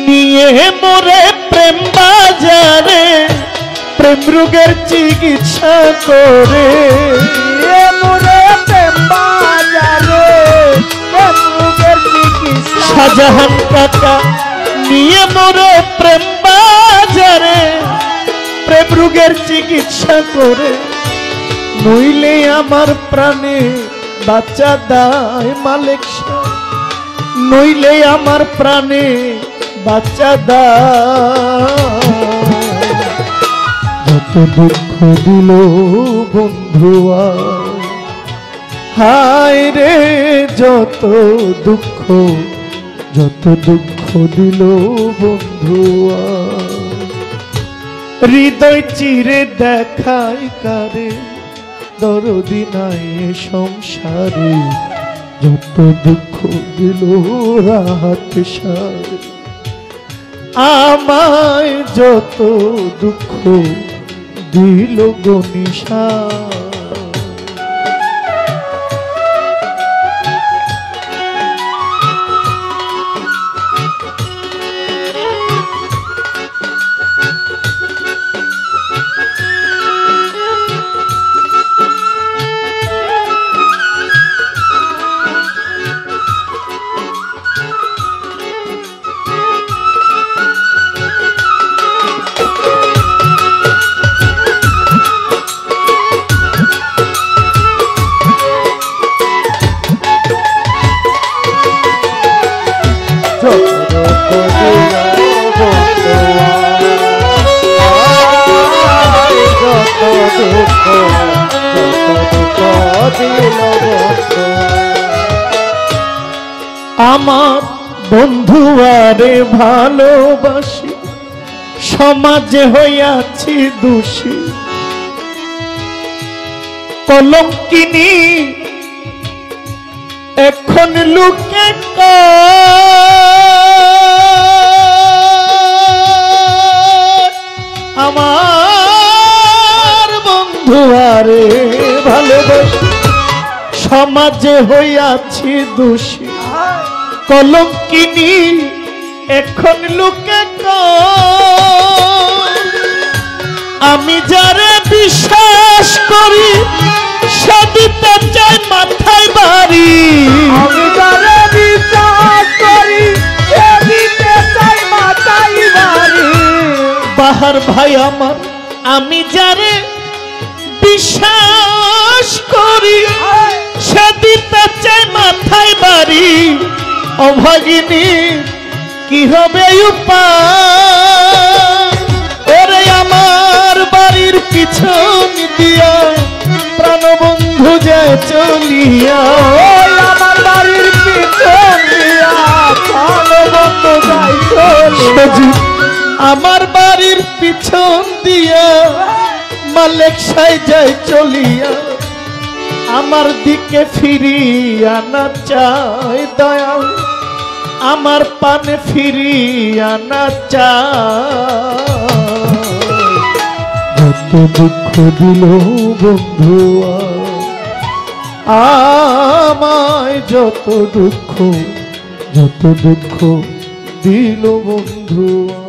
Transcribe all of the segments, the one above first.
নিয়ে মোরে প্রেম বাজারে প্রেম রোগের চিকিৎসা করে মোরে প্রেম বাজারে প্রেম রোগের চিকিৎসা শাহজাহান কাকা নিয়ে মোরে প্রেম বাজারে প্রেম রোগের চিকিৎসা করে নইলে আমার প্রাণে বাচ্চা দায় মালিক শাহ নইলে আমার প্রাণে বাচ্চা দায় যত দুঃখ দিল বন্ধুয়া হায় রে যত দুঃখ দিল বন্ধুয়া হৃদয় চিরে দেখায় কারে দরদি নাই সংসারে যত দুঃখ দিল রাহাত সারে আমায় যত দুঃখ দিল গনিশা আমার বন্ধুয়ারে ভালোবাসি সমাজে হইয়াছি দোষী কলঙ্কিনী এখন লুকে আমার বন্ধুয়ারে ভালোবাসি সমাজে হইয়াছি দোষী কলঙ্কিনী এখন লুকে আমি যারে বিশ্বাস করি সে দিতে চাই মাথায় বাড়ি আমি যারে বিশ্বাস করি সে দিতে চাই মাথায় বাড়ি বাহার ভাই আমার আমি যারে বিশ্বাস করি সে দিতে চাই মাথায় বাড়ি অভাগিনী কি হবে উপায় ওরে আমার বাড়ির পিছন দিয়া প্রাণবন্ধু যায় চলিয়া আমার বাড়ির পিছন দিয়া প্রাণবন্ধু যায় চলিয়া আমার বাড়ির পিছন দিয়া মালিক সাই যায় চলিয়া আমার দিকে ফিরিয়া না চাই দয়াল আমার পানে ফিরিয়া না চাই যত দুঃখ দিল বন্ধুয়া আমায় যত দুঃখ দিল বন্ধুয়া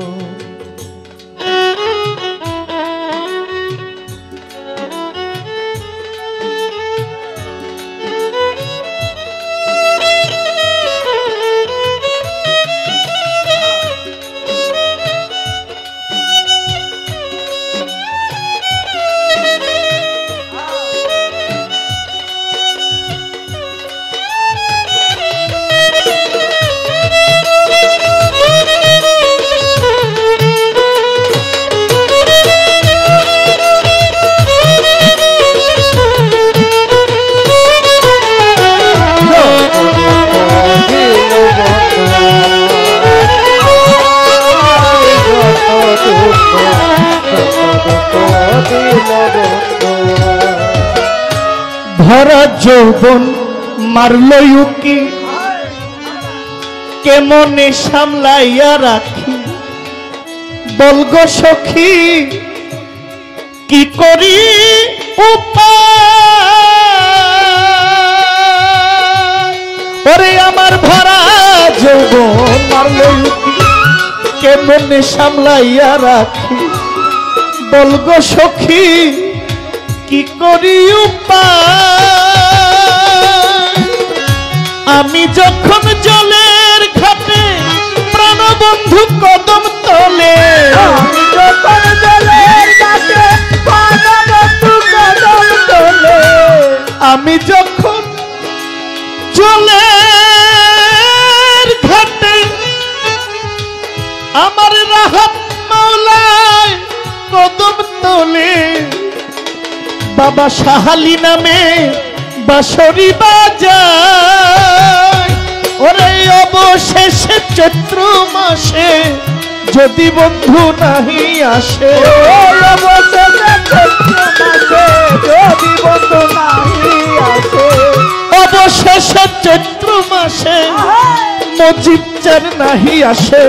ভরা যৌবন মারলো উকি কেমনে সামলাইয়া রাখি বলগো সখী কি করি উপায় ওরে আমার ভরা যৌবন মারলো উকি মনে সামলাইয়া রাখি বলগো সখী কি করি উপায় আমি যখন জলের ঘাটে প্রাণবন্ধু কদম তলে আমি যখন জলের ঘাটে প্রাণবন্ধু কদম তলে আমি যখন জলের ঘাটে আমার রাহাত মাওলায় কদম তলে বাবা সাহালি নামে বাঁশরি বাজায় ওরে অবশেষে চৈত্র মাসে যদি বন্ধু নাহি আসে অবশেষে চৈত্র মাসে যদি বন্ধু নাহি আসে অবশেষে চৈত্র মাসে মজিদ চার নাহি আসে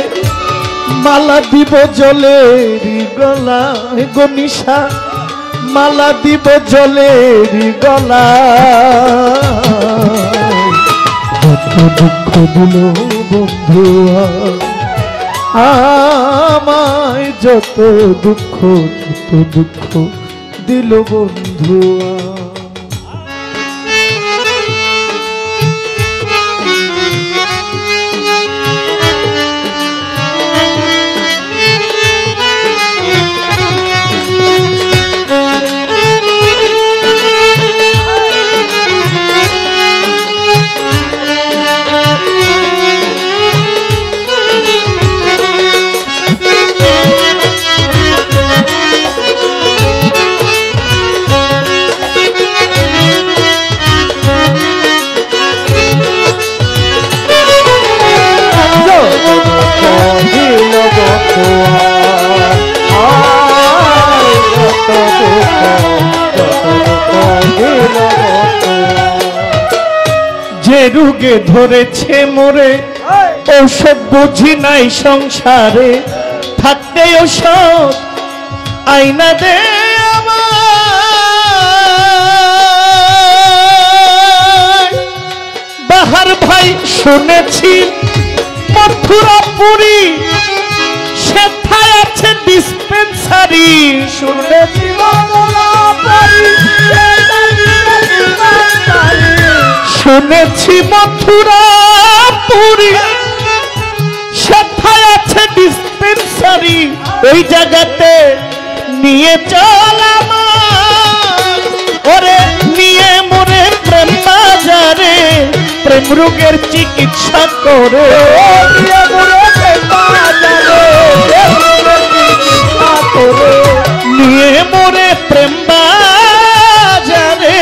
মালা দিব জলেরি গলায় গনিশা মালা দিব জলেরি গলায় যত দুঃখ দিল বন্ধু আমায় যত দুঃখ দিল বন্ধু যে রোগে ধরেছে মোরে ঔষধ বুঝি নাই সংসারে থাকতে ঔষধ আইনা দে বাহার ভাই শুনেছি মথুরাপুরী সেথায় আছে ডিসপেন্সারি শুনেছি শুনেছি মথুরাপুরী সেথায় আছে ডিসপেন্সারি ওই জায়গাতে নিয়ে চল আমার ওরে নিয়ে মোরে প্রেম বাজারে প্রেম রোগের চিকিৎসা করে নিয়ে মোরে প্রেম বাজারে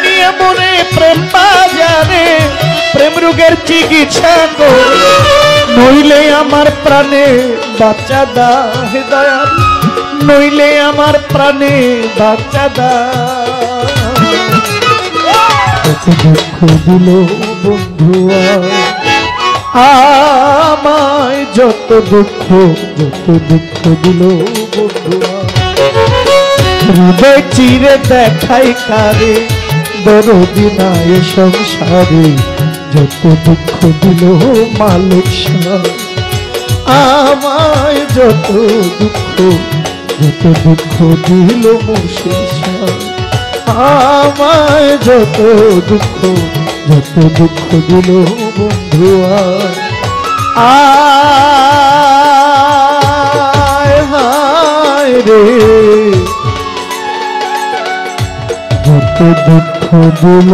নিয়ে মোরে প্রেম বাজারে প্রেম রোগের চিকিৎসা করে নইলে আমার প্রাণে বাচ্চা দা হে দয়াল নইলে আমার প্রাণে বাচ্চা দা কত দুঃখ দিল বন্ধু আমায় যত দুঃখ দিল বন্ধু হৃদয় চিরে দেখাই কারে দরদি নাই সংসারে যত দুঃখ দিল মালিক শাহ আমায় যত দুঃখ দিল মুর্শিদ শাহ আমায় যত দুঃখ দিল বন্ধু আয় হায় রে যত দুঃখ দিল